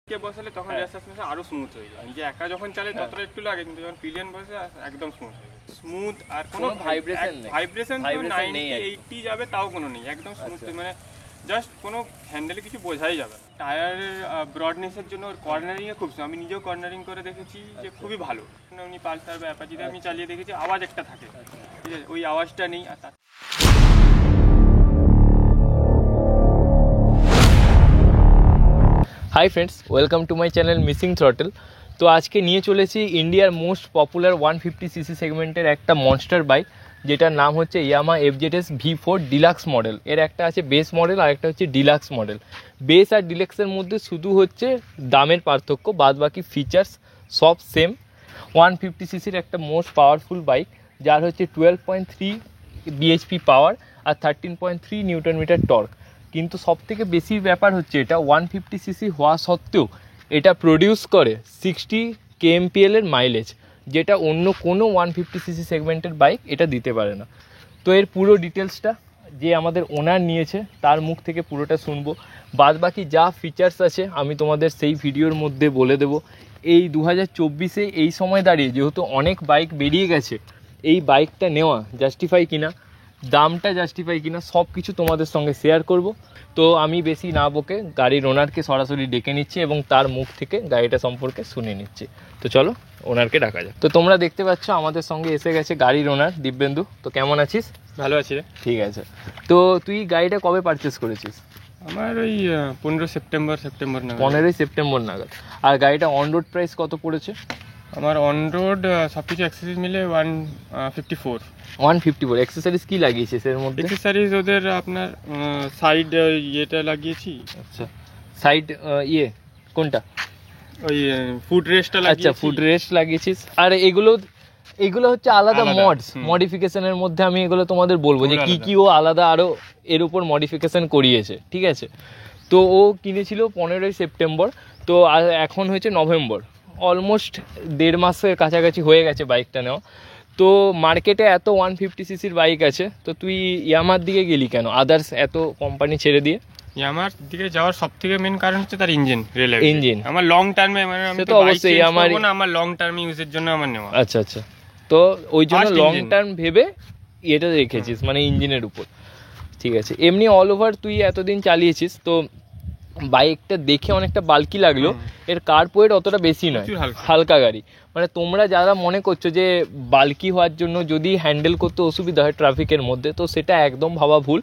কে বসালে তখন rare suspension আরো স্মুথ হয়ে যায়। নিজে একা যখন চালে ততটা একটু লাগে, কিন্তু যখন পিলিয়ন বসে একদম স্মুথ হয়ে যায়। স্মুথ আর কোনো ভাইব্রেশন তো 90 80 যাবে তাও কোনো নেই, একদম স্মুথ। মানে জাস্ট কোনো হ্যান্ডেলে কিছু বোঝাই যাবে না। টায়ারের ব্রডনেসের জন্য ওর কর্নারিংয়ে খুব, আমি নিজেও কর্নারিং করে দেখেছি যে খুবই ভালো। উনি পালসার বা অ্যাপাচিতে আমি চালিয়ে দেখেছি, আওয়াজ একটা থাকে, ঠিক আছে, ওই আওয়াজটা নেই। আর তার hi friends, welcome to my channel missing throttle. তো আজকে নিয়ে চলেছি ইন্ডিয়ার মোস্ট পপুলার 150cc সেগমেন্টের একটা মনস্টার বাইক, যেটার নাম হচ্ছে ইয়ামা FZS V4 ডিলাক্স মডেল। এর একটা আছে বেস মডেল আর একটা হচ্ছে ডিলাক্স মডেল। বেস আর ডিলাক্সের মধ্যে শুধু হচ্ছে দামের পার্থক্য, বাদ বাকি ফিচার্স সব সেম। 150cc একটা মোস্ট পাওয়ারফুল বাইক, যার হচ্ছে 12.3 bhp পাওয়ার আর 13.3 নিউটন মিটার টর্ক। কিন্তু সবথেকে বেশি ব্যাপার হচ্ছে এটা 150cc হওয়া সত্ত্বেও এটা প্রডিউস করে 60 kmpl এর মাইলেজ, যেটা অন্য কোনো 150cc সেগমেন্টের বাইক এটা দিতে পারে না। তো এর পুরো ডিটেলসটা যে আমাদের ওনার নিয়েছে তার মুখ থেকে পুরোটা শুনবো। বাদ বাকি যা ফিচার্স আছে আমি তোমাদের সেই ভিডিওর মধ্যে বলে দেবো। এই 2024-এ এই সময় দাঁড়িয়ে যেহেতু অনেক বাইক বেরিয়ে গেছে, এই বাইকটা নেওয়া জাস্টিফাই কিনা, দামটা জাস্টিফাই কিনা, সব কিছু তোমাদের সঙ্গে শেয়ার করব। তো আমি বেশি না বকে গাড়ির ওনারকে সরাসরি ডেকে নিচ্ছি এবং তার মুখ থেকে গাড়িটা সম্পর্কে শুনে নিচ্ছি। তো চলো ওনারকে ডাকা যাক। তো তোমরা দেখতে পাচ্ছ আমাদের সঙ্গে এসে গেছে গাড়ির ওনার দিব্যেন্দু। তো কেমন আছিস? ভালো আছি রে। ঠিক আছে। তো তুই গাড়িটা কবে পারচেস করেছিস? আমার ওই 15 সেপ্টেম্বর নাগাদ। 15 সেপ্টেম্বর নাগাদ। আর গাড়িটা অন রোড প্রাইস কত পড়েছে? আমার অন রোড সব কিছু অ্যাক্সেসরিজ মিলে 154। অ্যাক্সেসরিজ কি লাগিয়েছিস এর মধ্যে? অ্যাক্সেসরিজ ওদের আপনার সাইড ইয়েটা লাগিয়েছি। আচ্ছা, সাইড কোনটা? ওই ফুট রেস্টটা লাগিয়েছি। আচ্ছা, ফুট রেস্ট লাগিয়েছিস। আর এগুলো হচ্ছে আলাদা মডিফিকেশনের মধ্যে আমি এগুলো তোমাদের বলবো যে কি কি ও আলাদা আরো এর উপর মডিফিকেশন করিয়েছে, ঠিক আছে? তো ও কিনেছিল 15 সেপ্টেম্বর, তো এখন হয়েছে নভেম্বর, অলমোস্ট 1.5 মাসের কাছাকাছি হয়ে গেছে বাইকটা নেওয়া। তো মার্কেটে এত 150cc বাইক আছে, তো তুই ইয়ামার দিকে গেলি কেন আদার্স এত কোম্পানি ছেড়ে দিয়ে? ইয়ামার দিকে যাওয়ার সবথেকে মেন কারণ হচ্ছে তার ইঞ্জিন। আমার লং টার্মে, মানে আমি তো অবশ্যই আমার লং টার্ম ইউজের জন্য আমার নেওয়া। আচ্ছা আচ্ছা, তো ওই জন্য লং টার্ম ভেবে এটা রেখেছিস, মানে ইঞ্জিনের উপর। ঠিক আছে। এমনি অল ওভার তুই এতদিন চালিয়েছিস, তো বাইকটা দেখে অনেকটা বাল্কি লাগলো, এর কার্পোয়েট অতটা বেশি নয়, হালকা গাড়ি। মানে তোমরা যারা মনে করছো যে বাল্কি হওয়ার জন্য যদি হ্যান্ডেল করতে অসুবিধা হয় ট্রাফিকের মধ্যে, তো সেটা একদম ভাবা ভুল,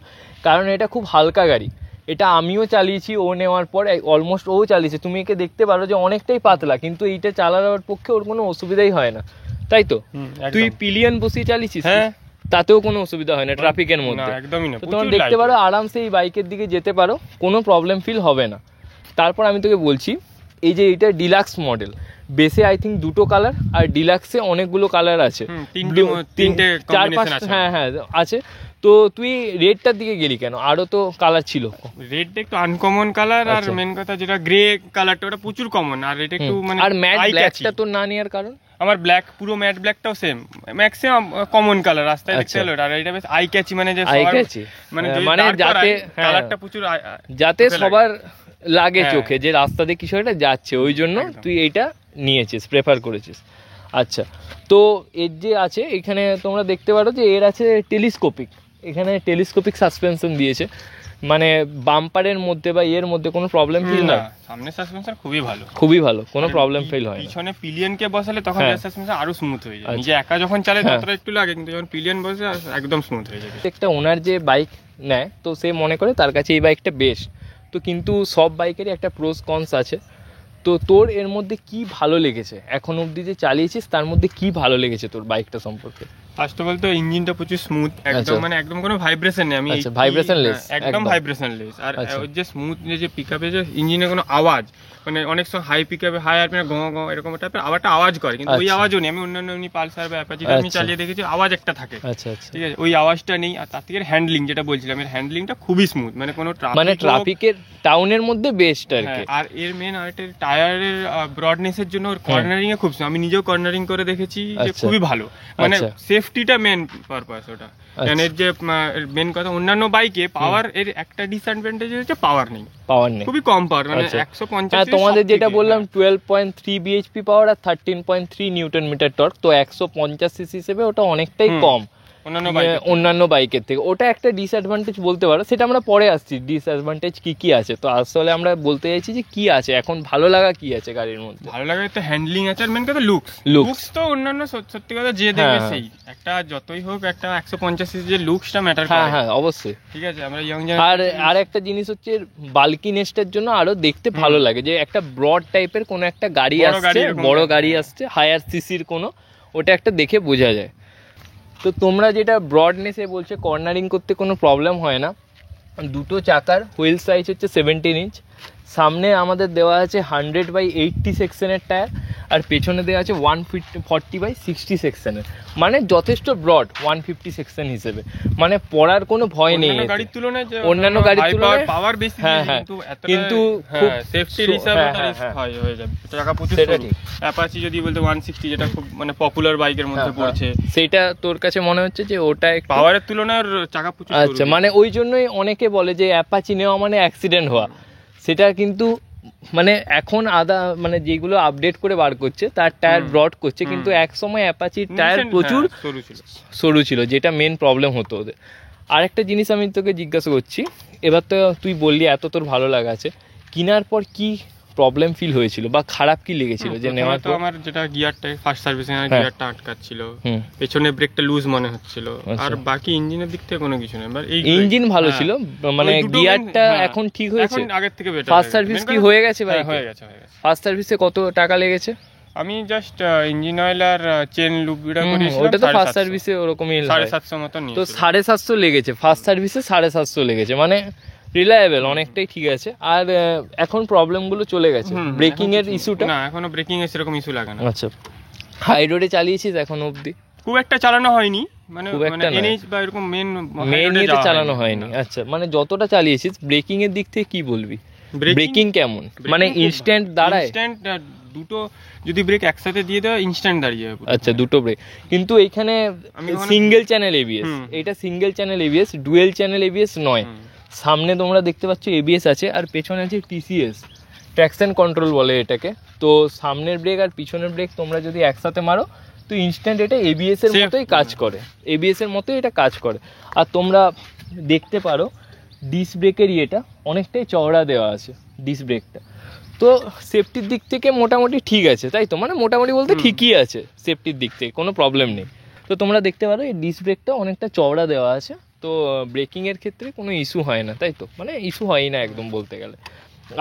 কারণ এটা খুব হালকা গাড়ি। এটা আমিও চালিয়েছি, ও নেওয়ার পর অলমোস্ট ও চালিয়েছে। তুমি একে দেখতে পারো যে অনেকটাই পাতলা, কিন্তু এইটা চালানোর পক্ষে ওর কোনো অসুবিধাই হয় না, তাই তো? তুই পিলিয়ন বসিয়ে চালিয়েছিস, তাতেও কোনো অসুবিধা হয় না ট্রাফিকের মধ্যে, একদমই না। তোমরা দেখতে পারো আরামসে এই বাইকের দিকে যেতে পারো, কোনো প্রবলেম ফিল হবে না। তারপর আমি তোকে বলছি, এই যে এটা ডিলাক্স মডেল, বেসে আই থিঙ্ক 2টো কালার, আর ডিলাক্সে অনেকগুলো কালার আছে, 4-5, হ্যাঁ আছে। তো তুই রেডটার দিকে গেলি কেন? আরো তো কালার ছিল। রেডটা একটু আনকমন কালার, আর মেন কথা যেটা গ্রে কালারটা ওটা প্রচুর কমন, আর এটা একটু মানে আর ম্যাট ব্ল্যাকটা তো না নেওয়ার কারণ? আমার ব্ল্যাক, পুরো ম্যাট ব্ল্যাকটাও সেম, ম্যাক্সিমাম কমন কালার রাস্তায় দেখতে হলো। আর এটা বেশ আই ক্যাচি, মানে যে মানে যাতে কালারটা প্রচুর, যাতে সবার লাগে চোখে যে রাস্তাতে কিছু একটা যাচ্ছে, ওই জন্য তুই এইটা নিয়েছিস, প্রেফার করেছিস। আচ্ছা, তো এর যে আছে এখানে তোমরা দেখতে পারো যে এর আছে টেলিস্কোপিক, এখানে টেলিস্কোপিক সাসপেনশন দিয়েছে, মানে বাম্পারের মধ্যে বা এর মধ্যে কোনো প্রবলেম ফিল না। সামনে সাসপেনশন খুবই ভালো, কোনো প্রবলেম ফিল হয় না। পিছনে পিলিয়ন কে বসালে তখন সাসপেনশন আরো স্মুথ হয়ে যায়। নিজে একা যখন চালে ততটা একটু লাগে, কিন্তু যখন পিলিয়ন বসে একদম স্মুথ হয়ে যায়। একটা ওনার যে বাইক নেয়, তো সে মনে করে তার কাছে এই বাইকটা বেস্ট। তো কিন্তু সব বাইকেরই একটা প্রোস কনস আছে। তো তোর এর মধ্যে কি ভালো লেগেছে এখন অবধি যে চালিয়েছিস, তার মধ্যে কি ভালো লেগেছে তোর বাইকটা সম্পর্কে? ফার্স্ট অফ অল তো ইঞ্জিনটা প্রচুর স্মুথ, একদম মানে একদম কোনো ভাইব্রেশন নেই। আমি ভাইব্রেশনলেস, একদম ভাইব্রেশনলেস। আর ওই যে স্মুথ যে পিকআপে যে ইঞ্জিনে কোনো আওয়াজ, মানে অনেক সময় হাই পিকআপে হাই আর গঁ গঁ এরকম টাইপের আওয়াজটা আওয়াজ করে, কিন্তু ওই আওয়াজও নেই। আমি অন্যান্য এমনি পালসার বা অ্যাপাচিতে আমি চালিয়ে দেখেছি, আওয়াজ একটা থাকে, ঠিক আছে, ওই আওয়াজটা নেই। আর তার থেকে হ্যান্ডলিং যেটা বলছিলাম, এর হ্যান্ডলিংটা খুবই স্মুথ, মানে কোনো ট্রাফিকের টাউনের মধ্যে বেস্ট আর কি। আর এর মেন আরেকটা টায়ারের ব্রডনেসের জন্য ওর কর্নারিং এ খুব, আমি নিজেও কর্নারিং করে দেখেছি যে খুবই ভালো, মানে সেফ সেফটিটা মেন পারপাস ওটা। কারণ এর যে মেন কথা, অন্যান্য বাইকে পাওয়ার এর একটা ডিসঅ্যাডভান্টেজ হচ্ছে পাওয়ার নেই, খুবই কম পাওয়ার, মানে 150। তোমাদের যেটা বললাম 12.3 বিএইচপি পাওয়ার আর 13.3 নিউটন মিটার টর্ক, তো 150 সিসি হিসেবে ওটা অনেকটাই কম অন্যান্য বাইকের থেকে। ওটা একটা ডিসঅ্যাডভান্টেজ বলতে পারো, সেটা আমরা পরে আসছি ডিসঅ্যাডভান্টেজ কি আছে। তো আসলে আমরা বলতে চাইছি যে কি আছে এখন ভালো লাগা কি আছে গাড়ির মধ্যে। ভালো লাগা তো হ্যান্ডলিং আছে, আর মেন কথা লুকস তো অন্যান্য সত্যি কথা যে দেখবে সেই একটা যতই হোক একটা 150 সিসি যে লুকসটা ম্যাটার করে। হ্যাঁ অবশ্যই, ঠিক আছে। আমরা ইয়ং আর একটা জিনিস হচ্ছে বাল্কিনেসটার জন্য আরো দেখতে ভালো লাগে, যে একটা ব্রড টাইপের কোনো একটা গাড়ি আসছে, বড় গাড়ি আসছে হায়ার সিসির কোনো, ওটা একটা দেখে বোঝা যায়। তো তোমরা যেটা ব্রডনেসে বলছে কর্নারিং করতে কোনো প্রবলেম হয় না। দুটো চাকার হুইল সাইজ হচ্ছে 17 ইঞ্চ, সামনে আমাদের দেওয়া আছে 100/80 সেকশনের টায়ার, আর পেছনে দেওয়া আছে 140/60 সেকশনের, মানে যথেষ্ট ব্রড 150 সেকশন হিসেবে, মানে পড়ার কোনো ভয় নেই গাড়ির তুলনায়। অন্যান্য গাড়ির তুলনায় পাওয়ার বেশি, কিন্তু খুব সেফটির হিসাবে হয়ে যাবে। চাকা প্রচুর সরু, অ্যাপাচি যদি বলতে 160 যেটা খুব মানে পপুলার বাইকের মধ্যে পড়ছে, সেটা তোর কাছে মনে হচ্ছে যে ওটা পাওয়ারের তুলনায় চাকা প্রচুর সরু। আচ্ছা, মানে ওই জন্যই অনেকে বলে যে অ্যাপাচি নেওয়া মানে অ্যাক্সিডেন্ট হওয়া, সেটা কিন্তু মানে এখন মানে যেগুলো আপডেট করে বার করছে তার টায়ার ব্রড করছে, কিন্তু এক সময় অ্যাপাচির টায়ার প্রচুর সরু ছিল, যেটা মেন প্রবলেম হতো ওদের। আরেকটা জিনিস আমি তোকে জিজ্ঞাসা করছি, এবার তো তুই বললি এত তোর ভালো লাগা আছে, কেনার পর কি প্রবলেম ফিল হয়েছিল বা খারাপ কি লেগেছিল? যে নেওয়ার তো আমার যেটা গিয়ারটা ফার্স্ট সার্ভিসিং এর গিয়ারটা আটকাচ্ছিল, পেছনে ব্রেকটা লুজ মনে হচ্ছিল, আর বাকি ইঞ্জিনের দিক থেকে কোনো কিছু নেই। ইঞ্জিন ভালো ছিল, মানে গিয়ারটা এখন ঠিক হয়েছে, এখন আগের থেকে বেটার। ফার্স্ট সার্ভিস কি হয়ে গেছে ভাই? হয়ে গেছে। ফার্স্ট সার্ভিসে কত টাকা লেগেছে? আমি জাস্ট ইঞ্জিন অয়েল আর চেন লুপ বিটা করেছিলাম, ওটা তো ফার্স্ট সার্ভিসে ওরকমই 750 মত নিয়েছিল। তো 750 লেগেছে ফার্স্ট সার্ভিসে, 750 লেগেছে, মানে রিলায়েবল অনেকটাই ঠিক আছে। আর এখন প্রবলেমগুলো চলে গেছে, ব্রেকিং এর ইস্যুটা না, এখনো ব্রেকিং এর সেরকম ইস্যু লাগে না। আচ্ছা, হাই রোডে চালিয়েছিস এখন অবধি? খুব একটা চালানো হয়নি, মানে এনএইচ বা এরকম মেন ইয়েতে চালানো হয়নি। আচ্ছা, মানে যতটা চালিয়েছিস ব্রেকিং এর দিক থেকে কি বলবি? ব্রেকিং কেমন, মানে ইনস্ট্যান্ট দাঁড়ায়? ইনস্ট্যান্ট, দুটো যদি ব্রেক একসাথে দিয়ে দেয় ইনস্ট্যান্ট দাঁড়িয়ে যাবে। আচ্ছা, দুটো ব্রেক, কিন্তু এইখানে সিঙ্গেল চ্যানেল এবিএস, এটা single channel ABS, dual channel ABS নয়। সামনে তোমরা দেখতে পাচ্ছ এবিএস আছে, আর পেছনে আছে টিসিএস, ট্র্যাকশন কন্ট্রোল বলে এটাকে। তো সামনের ব্রেক আর পিছনের ব্রেক তোমরা যদি একসাথে মারো তো ইনস্ট্যান্ট এটা এবিএস এর মতোই কাজ করে, এবিএস এর মতোই এটা কাজ করে। আর তোমরা দেখতে পারো ডিস্ক ব্রেকের ইয়েটা অনেকটাই চওড়া দেওয়া আছে, ডিস্ক ব্রেকটা। তো সেফটির দিক থেকে মোটামুটি ঠিক আছে, তাই তো? মানে মোটামুটি বলতে ঠিকই আছে সেফটির দিক থেকে, কোনো প্রবলেম নেই। তো তোমরা দেখতে পারো এই ডিস্ক ব্রেকটা অনেকটা চওড়া দেওয়া আছে, তো ব্রেকিংয়ের ক্ষেত্রে কোনো ইস্যু হয় না, তাই তো? মানে ইস্যু হয়ই না একদম বলতে গেলে।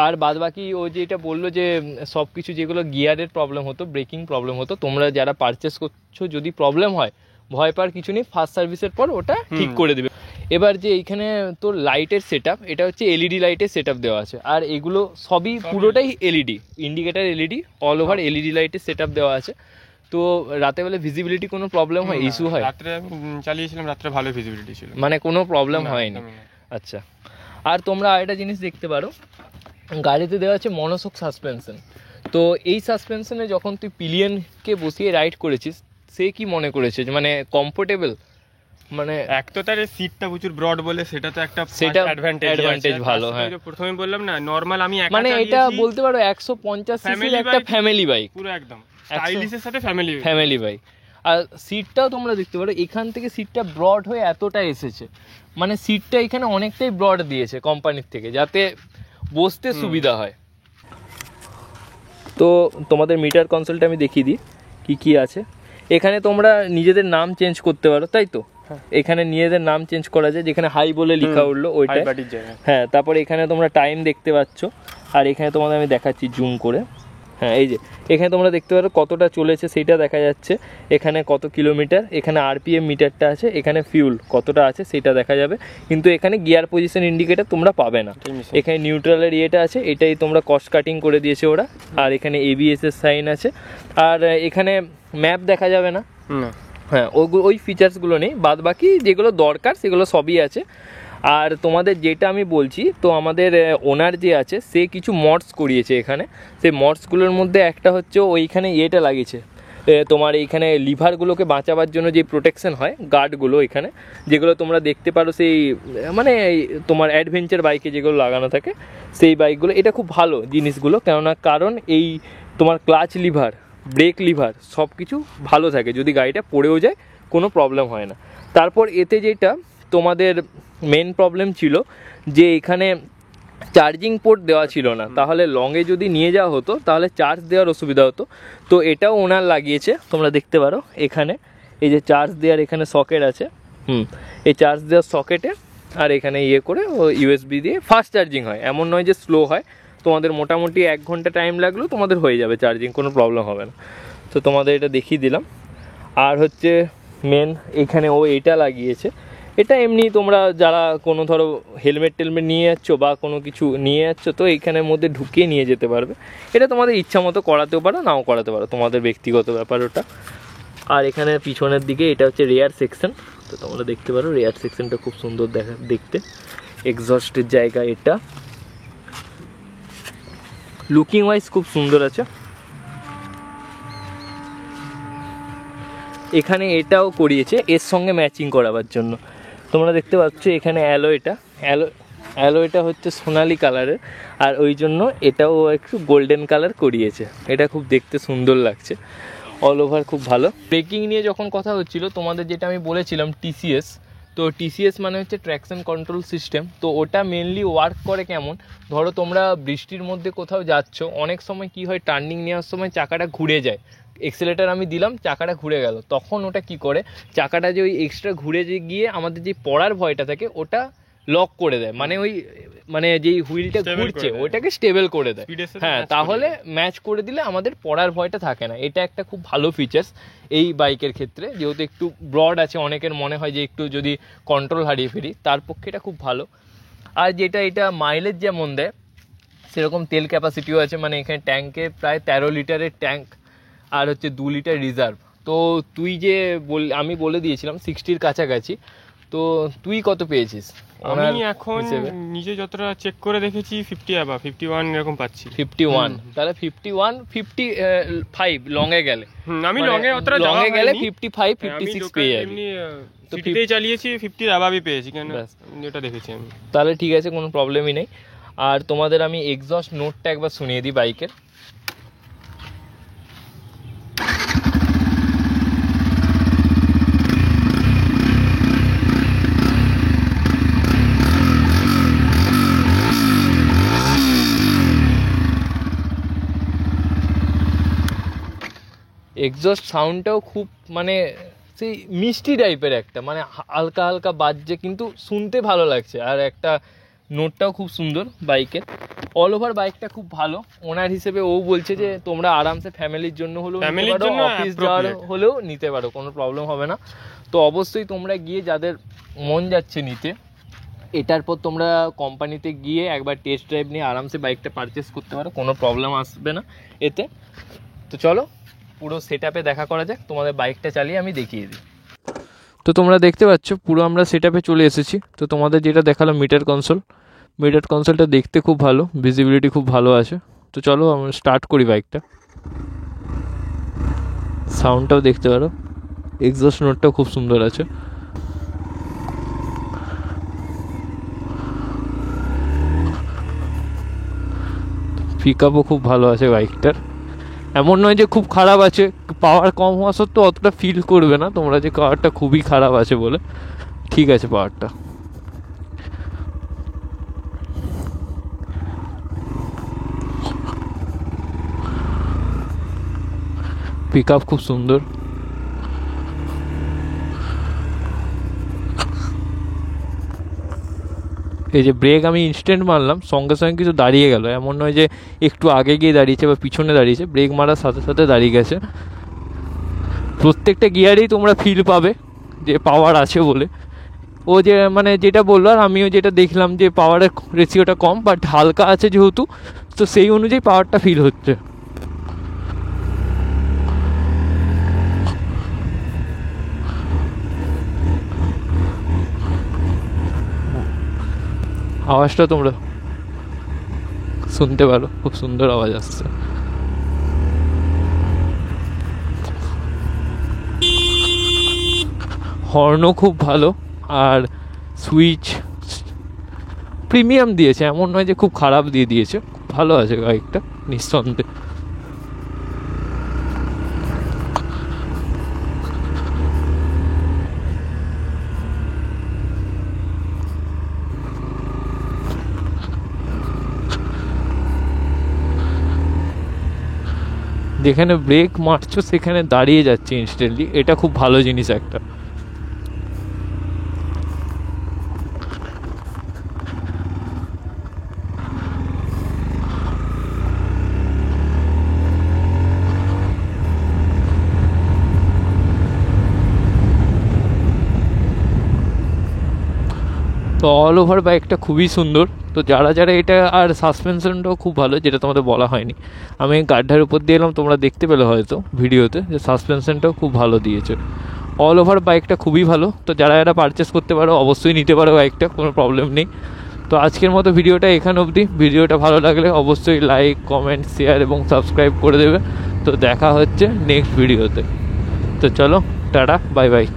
আর বাদ বাকি ও যেটা বললো যে সব কিছু যেগুলো গিয়ারের প্রবলেম হতো, ব্রেকিং প্রবলেম হতো, তোমরা যারা পারচেস করছো যদি প্রবলেম হয় ভয় পাওয়ার কিছু নেই, ফার্স্ট সার্ভিসের পর ওটা ঠিক করে দেবে। এবার যে এইখানে তোর লাইটের সেট আপ, এটা হচ্ছে এলইডি লাইটের সেট আপ দেওয়া আছে, আর এগুলো সবই পুরোটাই LED, indicator LED, all over LED লাইটের সেট আপ দেওয়া আছে। তো রাতে বেলা ভিজিবিলিটি কোনো প্রবলেম হয়, ইস্যু হয়? রাত্রে চালিয়েছিলাম, রাত্রে ভালো ভিজিবিলিটি ছিল, মানে কোনো প্রবলেম হয়নি। আচ্ছা, আর তোমরা আরেকটা জিনিস দেখতে পারো, গাড়িতে দেওয়া আছে মনোশক সাসপেনশন। তো এই সাসপেনশনে যখন তুই পিলিয়নকে বসিয়ে রাইড করেছিস, সে কি মনে করেছে মানে কমফোর্টেবল? মানে এক তো তার সিটটা প্রচুর ব্রড বলে সেটা তো একটা অ্যাডভান্টেজ ভালো। হ্যাঁ, প্রথমে বললাম না নরমাল আমি একা মানে এটা বলতে পারো 150 সিসির একটা ফ্যামিলি বাইক, পুরো একদম স্টাইলিশের সাথে ফ্যামিলি বাইক। আর সিটটাও তোমরা দেখতে পারো, এখান থেকে সিটটা ব্রড হয়ে এতটা এসেছে, মানে সিটটা এখানে অনেকটাই ব্রড দিয়েছে কোম্পানির থেকে, যাতে বসতে সুবিধা হয়। তো তোমাদের মিটার কনসোলটা আমি দেখিয়ে দিই কি আছে। এখানে তোমরা নিজেদের নাম চেঞ্জ করতে পারো, তাই তো? এখানে নিজেদের নাম চেঞ্জ করা যায়, যেখানে হাই বলে লেখা উঠলো ওইটা। হ্যাঁ, তারপরে এখানে তোমরা টাইম দেখতে পাচ্ছ, আর এখানে তোমাদের আমি দেখাচ্ছি জুম করে। হ্যাঁ, এই যে এখানে তোমরা দেখতে পারো কতটা চলেছে সেটা দেখা যাচ্ছে, এখানে কত কিলোমিটার, এখানে আরপিএম মিটারটা আছে, এখানে ফিউল কতটা আছে সেটা দেখা যাবে, কিন্তু এখানে গিয়ার পজিশন ইন্ডিকেটর তোমরা পাবে না। এখানে নিউট্রালের ইয়েটা আছে, এটাই তোমরা কস্ট কাটিং করে দিয়েছে ওরা, আর এখানে এবিএস এর সাইন আছে, আর এখানে ম্যাপ দেখা যাবে না। হ্যাঁ, ওই ফিচার্সগুলো নেই, বাদ বাকি যেগুলো দরকার সেগুলো সবই আছে। আর তোমাদের যেটা আমি বলছি, তো আমাদের ওনার যে আছে সে কিছু মডস করিয়েছে এখানে, সেই মডসগুলোর মধ্যে একটা হচ্ছে ওইখানে ইয়েটা লাগিয়েছে, তোমার এইখানে লিভারগুলোকে বাঁচাবার জন্য যে প্রোটেকশন হয় গার্ডগুলো এখানে, যেগুলো তোমরা দেখতে পারো সেই মানে তোমার অ্যাডভেঞ্চার বাইকে যেগুলো লাগানো থাকে সেই বাইকগুলো, এটা খুব ভালো জিনিসগুলো। কেননা কারণ এই তোমার ক্লাচ লিভার, ব্রেক লিভার সব কিছু ভালো থাকে, যদি গাড়িটা পড়েও যায় কোনো প্রবলেম হয় না। তারপর এতে যেটা তোমাদের মেন প্রবলেম ছিল যে এখানে চার্জিং পোর্ট দেওয়া ছিল না, তাহলে লংয়ে যদি নিয়ে যাওয়া হতো তাহলে চার্জ দেওয়ার অসুবিধা হতো। তো এটাও ওনার লাগিয়েছে, তোমরা দেখতে পারো এখানে এই যে চার্জ দেওয়ার এখানে সকেট আছে, এই চার্জ দেওয়ার সকেটে আর এখানে ইয়ে করে ও ইউএসবি দিয়ে ফাস্ট চার্জিং হয়, এমন নয় যে স্লো হয়। তোমাদের মোটামুটি 1 ঘন্টা টাইম লাগলেও তোমাদের হয়ে যাবে চার্জিং, কোনো প্রবলেম হবে না। তো তোমাদের এটা দেখিয়ে দিলাম। আর হচ্ছে মেন এখানে ও এটা লাগিয়েছে, এটা এমনি তোমরা যারা কোনো ধরো হেলমেট টেলমেট নিয়ে যাচ্ছ বা কোনো কিছু নিয়ে যাচ্ছ তো এইখানের মধ্যে ঢুকিয়ে নিয়ে যেতে পারবে। এটা তোমাদের ইচ্ছা মতো করাতেও পারো, নাও করাতে পারো, তোমাদের ব্যক্তিগত ব্যাপার ওটা। আর এখানে পিছনের দিকে এটা হচ্ছে রেয়ার সেকশন, তো তোমরা দেখতে পারো রেয়ার সেকশনটা খুব সুন্দর দেখতে, এক্সস্টের জায়গা, এটা লুকিং ওয়াইজ খুব সুন্দর আছে। এখানে এটাও করিয়েছে এর সঙ্গে ম্যাচিং করাবার জন্য, তোমরা দেখতে পাচ্ছ এখানে অ্যালোয়টা হচ্ছে সোনালি কালারের, আর ওই জন্য এটাও একটু গোল্ডেন কালার করিয়েছে, এটা খুব দেখতে সুন্দর লাগছে। অল ওভার খুব ভালো। ব্রেকিং নিয়ে যখন কথা হচ্ছিল তোমাদের যেটা আমি বলেছিলাম টিসিএস, তো টিসিএস মানে হচ্ছে ট্র্যাকশন কন্ট্রোল সিস্টেম। তো ওটা মেনলি ওয়ার্ক করে কেমন, ধরো তোমরা বৃষ্টির মধ্যে কোথাও যাচ্ছ, অনেক সময় কি হয় টার্নিং নেওয়ার সময় চাকাটা ঘুরে যায়, এক্সেলেটার আমি দিলাম চাকাটা ঘুরে গেল, তখন ওটা কি করে চাকাটা যে ওই এক্সট্রা ঘুরে গিয়ে আমাদের যে পড়ার ভয়টা থাকে ওটা লক করে দেয়, মানে ওই মানে যেই হুইলটা ঘুরছে ওইটাকে স্টেবল করে দেয়। হ্যাঁ, তাহলে ম্যাচ করে দিলে আমাদের পড়ার ভয়টা থাকে না। এটা একটা খুব ভালো ফিচার্স এই বাইকের ক্ষেত্রে, যেহেতু একটু ব্রড আছে, অনেকের মনে হয় যে একটু যদি কন্ট্রোল হারিয়ে ফেলি, তার পক্ষে এটা খুব ভালো। আর যেটা এটা মাইলেজ যেমন দেয় সেরকম তেল ক্যাপাসিটিও আছে, মানে এখানে ট্যাঙ্কে প্রায় 13 লিটারের ট্যাঙ্ক আর হচ্ছে 2 লিটার রিজার্ভ। তো তুই যে আমি বলে দিয়েছিলাম 60-র কাছাকাছি, তো তুই কত পেয়েছিস? আমি এখন নিজে যতটা চেক করে দেখেছি 51 এরকম পাচ্ছি। 51, তাহলে 55 লং এ গেলে, আমি লং এ অতটা লং এ গেলে 55 56 পেয়ে যাবি। এমনি সিটিতেই চালিয়েছি 50 অ্যাবাভই পেয়েছি, কেন এটা দেখেছি আমি। তাহলে ঠিক আছে, কোনো প্রবলেমই নেই। আর তোমাদের আমি এক্সস্ট নোটটা একবার শুনিয়ে দিই বাইকের। এক্সস্ট সাউন্ডটাও খুব মানে সেই মিষ্টি টাইপের একটা, মানে হালকা হালকা বাজছে কিন্তু শুনতে ভালো লাগছে, আর একটা নোটটাও খুব সুন্দর বাইকের। অল ওভার বাইকটা খুব ভালো। ওনার হিসেবে ও বলছে যে তোমরা আরামসে ফ্যামিলির জন্য হলেও নিতে পারো, অফিস যাওয়ার হলেও নিতে পারো, কোনো প্রবলেম হবে না। তো অবশ্যই তোমরা গিয়ে যাদের মন যাচ্ছে নিতে, এটার পর তোমরা কোম্পানিতে গিয়ে একবার টেস্ট ড্রাইভ নিয়ে আরামসে বাইকটা পারচেস করতে পারো, কোনো প্রবলেম আসবে না এতে। তো চলো পুরো সেটআপে দেখা করা যাক, তোমাদের বাইকটা চালিয়ে আমি দেখিয়ে দিই। তো তোমরা দেখতে পাচ্ছ পুরো আমরা সেটআপে চলে এসেছি। তো তোমাদের যেটা দেখালাম মিটার কনসোলটা দেখতে খুব ভালো, ভিজিবিলিটি খুব ভালো আছে। তো চলো আমরা স্টার্ট করি বাইকটা। সাউন্ডটাও দেখতে পারো, এক্সস্ট নোটটাও খুব সুন্দর আছে। পিকআপও খুব ভালো আছে বাইকটার, এমন নয় যে খুব খারাপ আছে, পাওয়ার কম হওয়া সত্ত্বেও অতটা ফিল করবে না তোমরা যে পাওয়ারটা খুবই খারাপ আছে বলে, ঠিক আছে পাওয়ারটা। পিকআপ খুব সুন্দর। এই যে ব্রেক আমি ইনস্ট্যান্ট মারলাম, সঙ্গে সঙ্গে কিছু দাঁড়িয়ে গেল, এমন নয় যে একটু আগে গিয়ে দাঁড়িয়েছে বা পিছনে দাঁড়িয়েছে, ব্রেক মারার সাথে সাথে দাঁড়িয়ে গেছে। প্রত্যেকটা গিয়ারেই তোমরা ফিল পাবে যে পাওয়ার আছে বলে। ও যে মানে যেটা বললো, আর আমিও যেটা দেখলাম যে পাওয়ারের রেশিওটা কম, বাট হালকা আছে যেহেতু, তো সেই অনুযায়ী পাওয়ারটা ফিল হচ্ছে। আওয়াজটা তোমরা শুনতে পারো, খুব সুন্দর আওয়াজ আসছে। হর্নও খুব ভালো, আর সুইচ প্রিমিয়াম দিয়েছে, এমন নয় যে খুব খারাপ দিয়ে দিয়েছে, খুব ভালো আছে বাইকটা নিঃসন্দেহে। যেখানে ব্রেক মারছো সেখানে দাঁড়িয়ে যাচ্ছে ইনস্ট্যান্টলি, এটা খুব ভালো জিনিস একটা। তো অল ওভার বাইকটা খুবই সুন্দর। তো যারা যারা এটা, আর সাসপেনশনটাও খুব ভালো, যেটা তোমাদের বলা হয়নি, আমি গাড্ডার উপর দিয়ে এলাম, তোমরা দেখতে পেলে হয়তো ভিডিওতে যে সাসপেনশনটাও খুব ভালো দিয়েছে। অল ওভার বাইকটা খুবই ভালো। তো যারা যারা পারচেস করতে পারো অবশ্যই নিতে পারো বাইকটা, কোনো প্রবলেম নেই। তো আজকের মতো ভিডিওটা এখানে অবধি। ভিডিওটা ভালো লাগলে অবশ্যই লাইক, কমেন্ট, শেয়ার এবং সাবস্ক্রাইব করে দেবে। তো দেখা হচ্ছে নেক্সট ভিডিওতে। তো চলো, টাটা, বাই বাই।